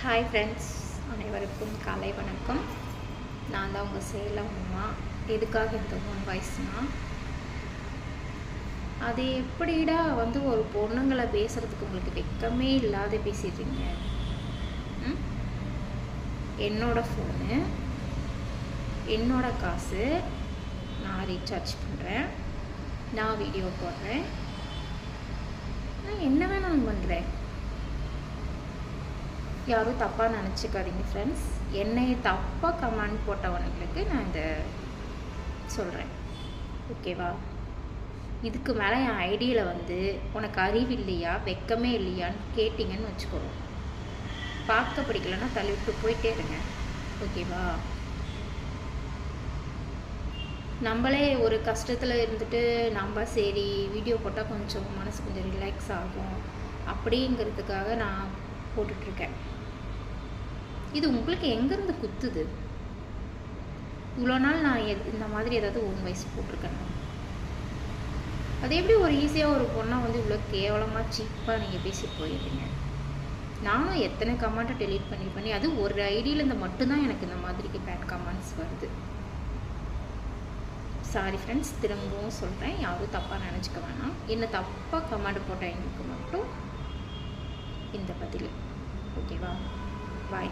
Hi friends, அனைவருக்கும் காலை வணக்கம். நான் தான் உங்கள் சேலம் அம்மா. எதுக்காக இந்த ஓன் வாய்ஸ்னால், அது எப்படிடா ஒரு பொண்ணுங்களை பேசுகிறதுக்கு உங்களுக்கு வெக்கமே இல்லாத பேசிடுறீங்க. என்னோட ஃபோனு, என்னோட காசு, நான் ரீசார்ஜ் பண்ணுறேன், நான் வீடியோ போடுறேன், நான் என்ன வேணாலும் பண்ணுறேன். யாரும் தப்பாக நினச்சிக்காதீங்க ஃப்ரெண்ட்ஸ். என்னை தப்பாக கமெண்ட் போட்டவனுங்களுக்கு நான் இந்த சொல்கிறேன், ஓகேவா? இதுக்கு மேலே என் ஐடியில் உனக்கு அறிவு இல்லையா, வெக்கமே இல்லையான்னு கேட்டிங்கன்னு வச்சுக்கோங்க. பார்க்க பிடிக்கலன்னா தள்ளிவிட்டு போயிட்டே இருங்க, ஓகேவா? நம்மளே ஒரு கஷ்டத்தில் இருந்துட்டு நம்ம சரி வீடியோ போட்டால் கொஞ்சம் மனசு கொஞ்சம் ரிலாக்ஸ் ஆகும் அப்படிங்கிறதுக்காக நான் போட்டுட்ருக்கேன். இது உங்களுக்கு எங்கேருந்து குத்துது? இவ்வளோ நாள் நான் இந்த மாதிரி ஏதாவது ஓன் வாய்ஸ் போட்டிருக்கேன். அது எப்படி ஒரு ஈஸியாக ஒரு பொண்ணை இவ்வளோ கேவலமாக சீப்பாக நீங்கள் பேசிட்டு போயிடுறீங்க? நானும் எத்தனை கமெண்ட்டை டெலீட் பண்ணி அது ஒரு ஐடியில் இந்த மட்டும்தான் எனக்கு இந்த மாதிரிக்கு பேட் கமெண்ட்ஸ் வருது. சாரி ஃப்ரெண்ட்ஸ், திரும்பவும் சொல்கிறேன், யாரும் தப்பாக நினச்சிக்க வேணாம். என்ன தப்பாக கமெண்ட் போட்ட எங்களுக்கு மட்டும் இந்த பதில், ஓகேவா? பாய்.